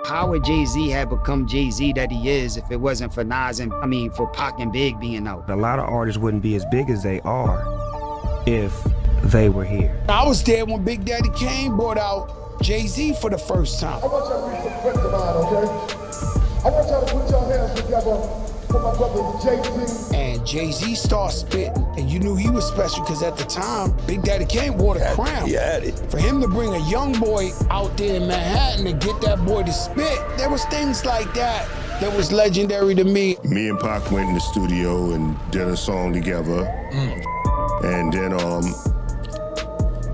how would Jay-Z have become Jay-Z that he is if it wasn't for Nas and, for Pac and Big being out? A lot of artists wouldn't be as big as they are if they were here. I was there when Big Daddy Kane brought out Jay-Z for the first time. I want y'all to be some friends of mine, okay? I want y'all to put your hands together for my brother Jay-Z. And Jay-Z started spitting, and you knew he was special because at the time, Big Daddy Kane wore the crown. He had it. For him to bring a young boy out there in Manhattan and get that boy to spit, there was things like that that was legendary to me. Me and Pac went in the studio and did a song together. And then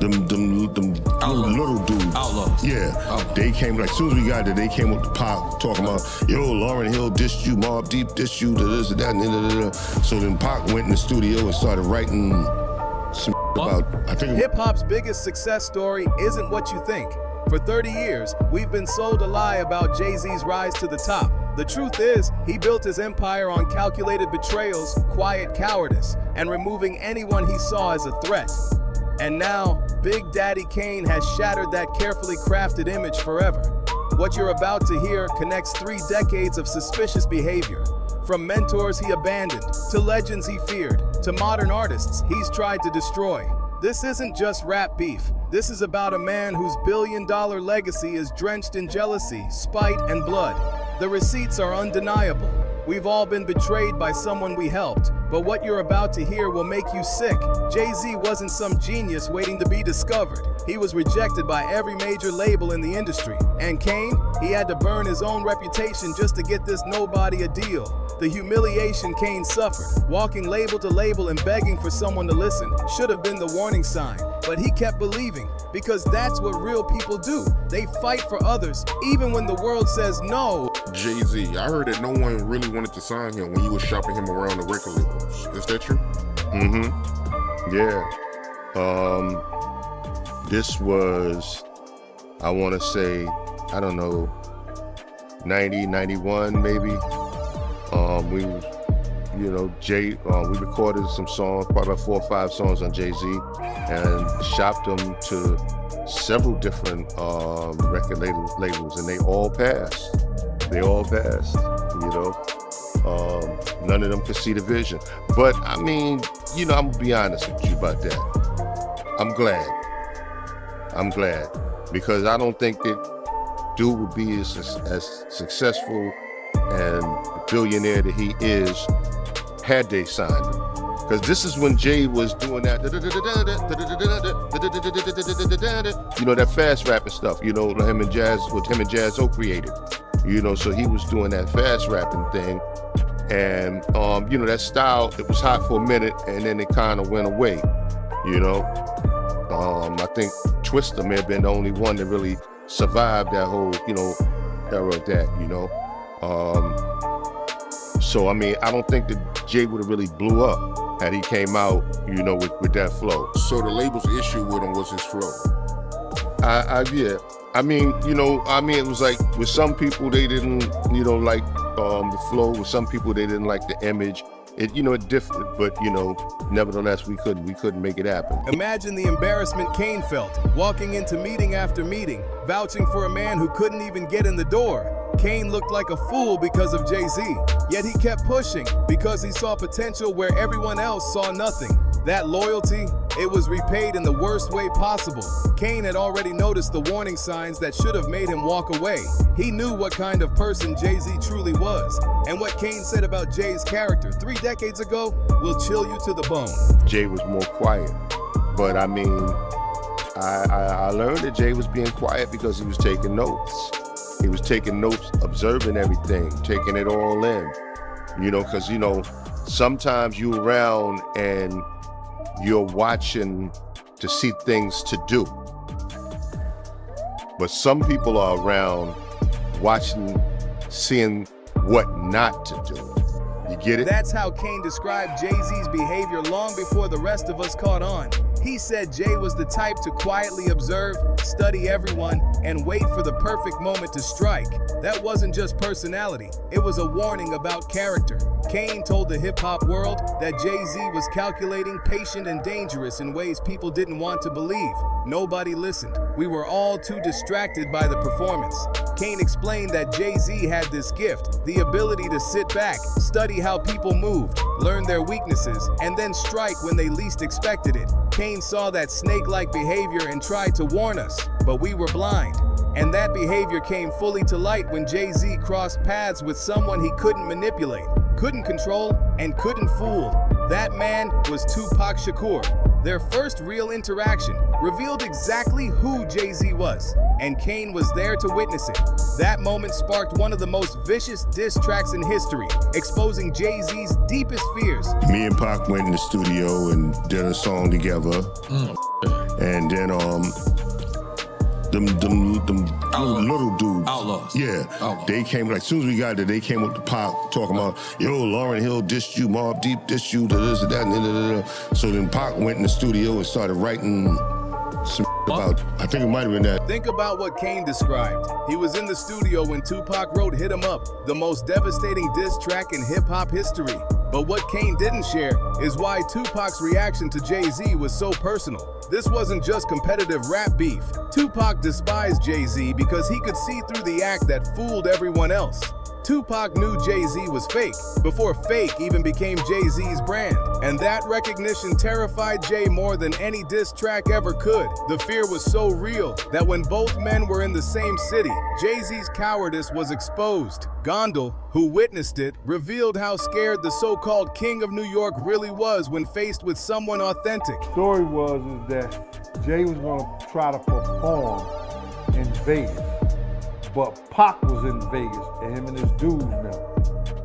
them little dudes. Outlaws. Yeah. They came, like, as soon as we got there, they came up to Pac talking about, yo, Lauryn Hill dissed you, Mobb Deep dissed you, this and that, and da. So then Pac went in the studio and started writing some about, I think. Hip-hop's biggest success story isn't what you think. For 30 years, we've been sold a lie about Jay-Z's rise to the top. The truth is, he built his empire on calculated betrayals, quiet cowardice, and removing anyone he saw as a threat. And now, Big Daddy Kane has shattered that carefully crafted image forever. What you're about to hear connects 3 decades of suspicious behavior. From mentors he abandoned, to legends he feared, to modern artists he's tried to destroy. This isn't just rap beef. This is about a man whose billion-dollar legacy is drenched in jealousy, spite, and blood. The receipts are undeniable. We've all been betrayed by someone we helped, but what you're about to hear will make you sick. Jay-Z wasn't some genius waiting to be discovered. He was rejected by every major label in the industry. And Kane, he had to burn his own reputation just to get this nobody a deal. The humiliation Kane suffered, walking label to label and begging for someone to listen, should have been the warning sign. But he kept believing, because that's what real people do. They fight for others, even when the world says no. Jay-Z, I heard that no one really wanted to sign him when you were shopping him around the record labels. Is that true? Yeah. This was, I want to say, I don't know, 90, 91 maybe. We, we recorded some songs, probably about 4 or 5 songs on Jay-Z, and shopped them to several different record labels, and they all passed. None of them could see the vision. But I'm gonna be honest with you about that. I'm glad, because I don't think that dude would be as successful and billionaire that he is had they signed him. Because this is when Jay was doing that, that fast rapping stuff, what him and Jazz O created. So he was doing that fast rapping thing. And, that style, it was hot for a minute and then it kind of went away, I think Twista may have been the only one that really survived that whole, era of that, So, I don't think that Jay would have really blew up had he came out, with that flow. So the label's issue with him was his flow? Yeah. It was like, with some people, they didn't, like the flow. With some people, they didn't like the image. It different, but, nevertheless, we couldn't make it happen. Imagine the embarrassment Kane felt, walking into meeting after meeting, vouching for a man who couldn't even get in the door. Kane looked like a fool because of Jay-Z, yet he kept pushing because he saw potential where everyone else saw nothing. That loyalty, it was repaid in the worst way possible. Kane had already noticed the warning signs that should have made him walk away. He knew what kind of person Jay-Z truly was, and what Kane said about Jay's character 3 decades ago will chill you to the bone. Jay was more quiet, but I learned that Jay was being quiet because he was taking notes. He was taking notes, observing everything, taking it all in, because, sometimes you're around and you're watching to see things to do. But some people are around watching, seeing what not to do. You get it? That's how Kane described Jay-Z's behavior long before the rest of us caught on. He said Jay was the type to quietly observe, study everyone, and wait for the perfect moment to strike. That wasn't just personality, it was a warning about character. Kane told the hip-hop world that Jay-Z was calculating, patient, and dangerous in ways people didn't want to believe. nobody listened. We were all too distracted by the performance. Kane explained that Jay-Z had this gift, the ability to sit back, study how people moved, learn their weaknesses, and then strike when they least expected it. Kane saw that snake-like behavior and tried to warn us, but we were blind. And that behavior came fully to light when Jay-Z crossed paths with someone he couldn't manipulate, couldn't control, and couldn't fool. That man was Tupac Shakur. Their first real interaction revealed exactly who Jay-Z was, and Kane was there to witness it. That moment sparked one of the most vicious diss tracks in history, exposing Jay-Z's deepest fears. Me and Pac went in the studio and did a song together. And then them little dudes. Outlaws. Yeah. Outlaws. They came, like, as soon as we got there, they came up to Pac talking about, yo, Lauryn Hill dissed you, Mobb Deep dissed you, this and that, and so then Pac went in the studio and started writing some about, I think it might have been that. Think about what Kane described. He was in the studio when Tupac wrote Hit 'Em Up, the most devastating diss track in hip-hop history. But what Kane didn't share is why Tupac's reaction to Jay-Z was so personal. This wasn't just competitive rap beef. Tupac despised Jay-Z because he could see through the act that fooled everyone else. Tupac knew Jay-Z was fake before fake even became Jay-Z's brand. And that recognition terrified Jay more than any diss track ever could. The fear was so real that when both men were in the same city, Jay-Z's cowardice was exposed. Gondal, who witnessed it, revealed how scared the so-called king of New York really was when faced with someone authentic. The story was that Jay was going to try to perform in Vegas. But Pac was in Vegas, and him and his dudes now.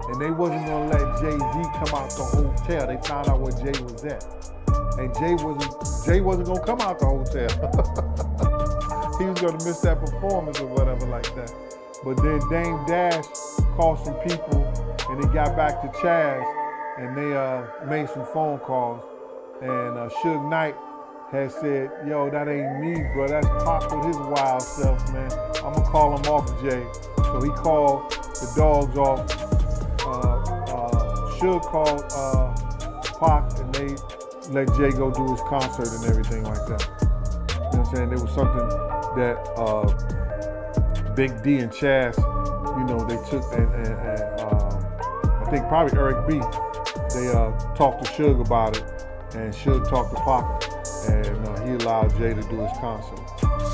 And they wasn't gonna let Jay-Z come out the hotel. They found out where Jay was at. And Jay wasn't gonna come out the hotel. He was gonna miss that performance or whatever like that. But then Dame Dash called some people, and they got back to Chaz, and they made some phone calls. And Suge Knight had said, yo, that ain't me, bro. That's Pac with his wild self, man. I'm gonna call him off, Jay. So he called the dogs off. Suge called Pac, and they let Jay go do his concert and everything like that. You know what I'm saying? There was something that Big D and Chaz, you know, they took, and I think probably Eric B, they talked to Suge about it, and Suge talked to Pac, and he allowed Jay to do his concert.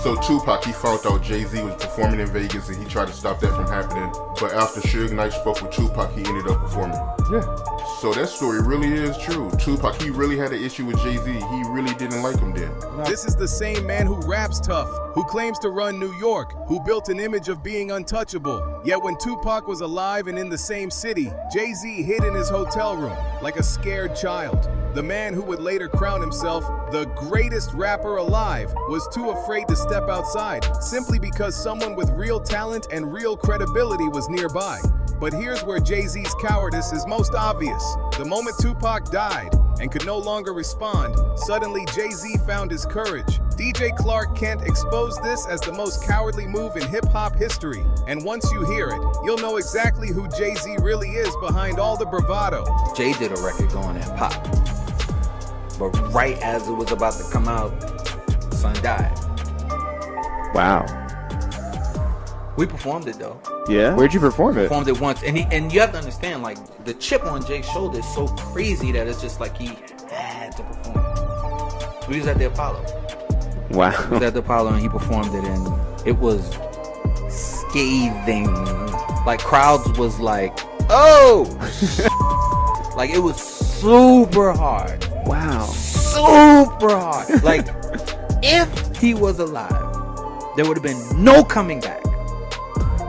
So Tupac, he found out Jay-Z was performing in Vegas and he tried to stop that from happening. But after Suge Knight spoke with Tupac, he ended up performing. Yeah. So that story really is true. Tupac, he really had an issue with Jay-Z. He really didn't like him then. This is the same man who raps tough, who claims to run New York, who built an image of being untouchable. Yet when Tupac was alive and in the same city, Jay-Z hid in his hotel room like a scared child. The man who would later crown himself the greatest rapper alive was too afraid to step outside, simply because someone with real talent and real credibility was nearby. But here's where Jay-Z's cowardice is most obvious. The moment Tupac died and could no longer respond, suddenly Jay-Z found his courage. DJ Clark Kent exposed this as the most cowardly move in hip-hop history. And once you hear it, you'll know exactly who Jay-Z really is behind all the bravado. Jay did a record going at Pop. But right as it was about to come out, son died. Wow. We performed it though. Yeah? Where'd you perform it? Performed it once. And you have to understand, like, the chip on Jay's shoulder is so crazy that it's just like he had to perform it. We was at the Apollo. Wow. We was at the Apollo and he performed it, and it was scathing. Like, crowds was like, oh! Like, it was super hard. Wow. Super hard. Like, if he was alive, there would have been no coming back.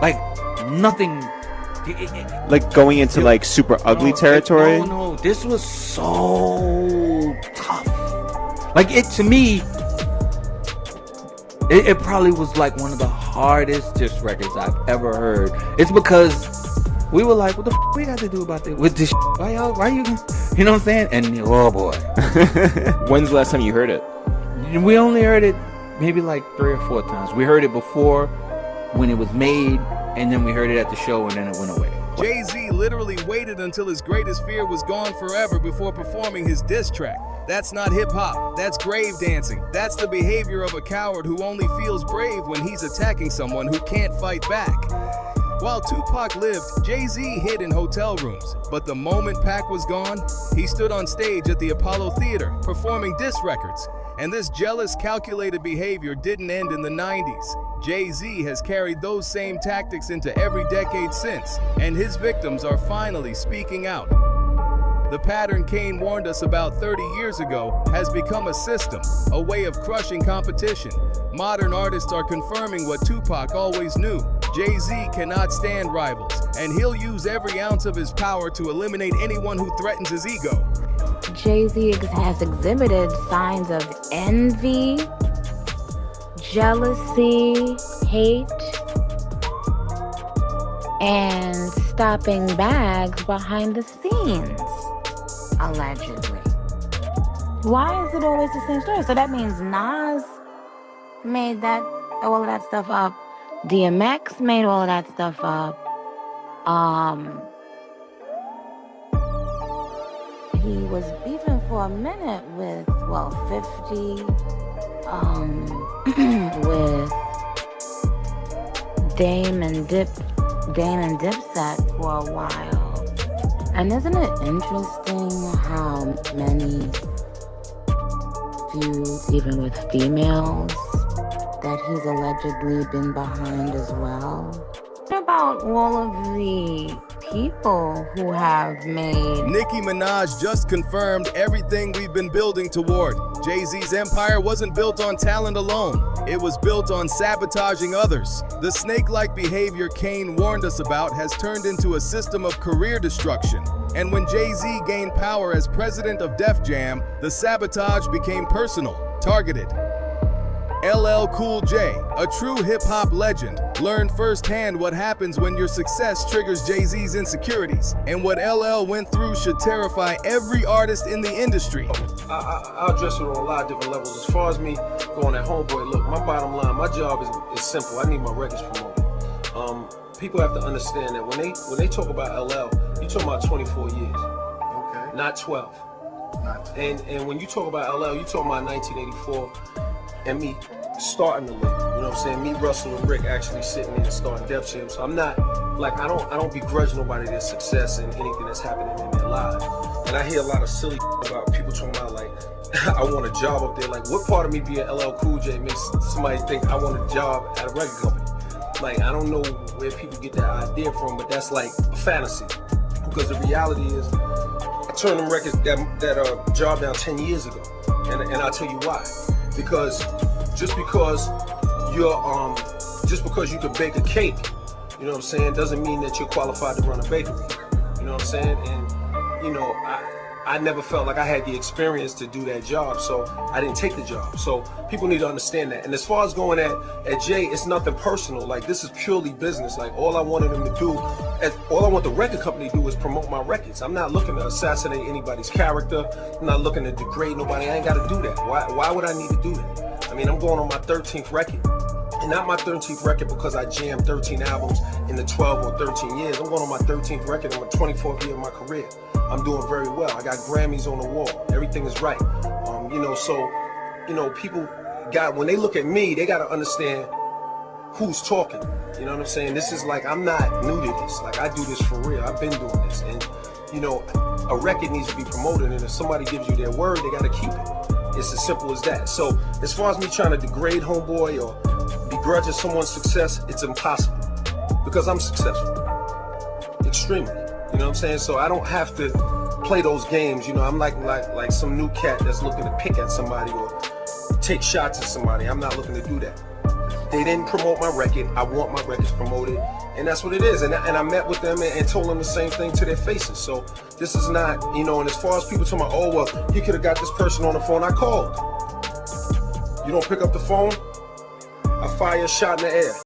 Like, nothing. Like going into like super ugly territory? No. This was so tough. Like, it, to me, it probably was like one of the hardest diss records I've ever heard. It's because we were like, what the f we got to do about this? With this shit? Why you know what I'm saying? And oh boy. When's the last time you heard it? We only heard it maybe like 3 or 4 times. We heard it before when it was made, and then we heard it at the show, and then it went away. Jay-Z literally waited until his greatest fear was gone forever before performing his diss track. That's not hip-hop, that's grave dancing. That's the behavior of a coward who only feels brave when he's attacking someone who can't fight back. While Tupac lived, Jay-Z hid in hotel rooms, but the moment Pac was gone, he stood on stage at the Apollo Theater performing diss records. And this jealous, calculated behavior didn't end in the 90s. Jay-Z has carried those same tactics into every decade since, and his victims are finally speaking out. The pattern Kane warned us about 30 years ago has become a system, a way of crushing competition. Modern artists are confirming what Tupac always knew. Jay-Z cannot stand rivals, and he'll use every ounce of his power to eliminate anyone who threatens his ego. Jay-Z has exhibited signs of envy, jealousy, hate, and stopping bags behind the scenes, allegedly. Why is it always the same story? So that means Nas made all of that stuff up. DMX made all of that stuff up. He was beefing for a minute with, 50, with Dame and Dipset for a while. And isn't it interesting how many feuds, even with females, that he's allegedly been behind as well? What about all of the people who have made... Nicki Minaj just confirmed everything we've been building toward. Jay-Z's empire wasn't built on talent alone. It was built on sabotaging others. The snake-like behavior Kane warned us about has turned into a system of career destruction. And when Jay-Z gained power as president of Def Jam, the sabotage became personal, targeted. LL Cool J, a true hip-hop legend, learned firsthand what happens when your success triggers Jay-Z's insecurities. And what LL went through should terrify every artist in the industry. I'll address it on a lot of different levels. As far as me going at Homeboy, look, my bottom line, my job is simple. I need my records promoted. People have to understand that when they talk about LL, you're talking about 24 years, okay, not 12. And when you talk about LL, you're talking about 1984 and me starting the label. You know what I'm saying? Me, Russell, and Rick actually sitting there and starting Def Jam. So I'm not like I don't begrudge nobody their success and anything that's happening in their lives. And I hear a lot of silly about people talking about like I want a job up there. Like what part of me being LL Cool J makes somebody think I want a job at a record company? Like I don't know where people get that idea from, but that's like a fantasy. Because the reality is, I turned them records that job down 10 years ago, and I'll tell you why. Because just because you can bake a cake, you know what I'm saying, doesn't mean that you're qualified to run a bakery. You know what I'm saying? And you know, I never felt like I had the experience to do that job, so I didn't take the job. So people need to understand that. And as far as going at Jay, it's nothing personal. Like this is purely business. Like all I wanted him to do, all I want the record company to do is promote my records. I'm not looking to assassinate anybody's character. I'm not looking to degrade nobody. I ain't got to do that. Why would I need to do that? I mean, I'm going on my 13th record. And not my 13th record because I jammed 13 albums in the 12 or 13 years. I'm going on my 13th record in my 24th year of my career. I'm doing very well. I got Grammys on the wall. Everything is right. You know, so, you know, people when they look at me, they got to understand who's talking. You know what I'm saying? This is like, I'm not new to this. Like, I do this for real. I've been doing this. And, you know, a record needs to be promoted. And if somebody gives you their word, they got to keep it. It's as simple as that. So as far as me trying to degrade Homeboy or begrudge someone's success, it's impossible because I'm successful, extremely. You know what I'm saying? So I don't have to play those games. You know, I'm like some new cat that's looking to pick at somebody or take shots at somebody. I'm not looking to do that. They didn't promote my record. I want my records promoted, and that's what it is. And I met with them and told them the same thing to their faces. So this is not, you know, and as far as people talking about, oh, well, you could have got this person on the phone. I called. You don't pick up the phone, I fire a shot in the air.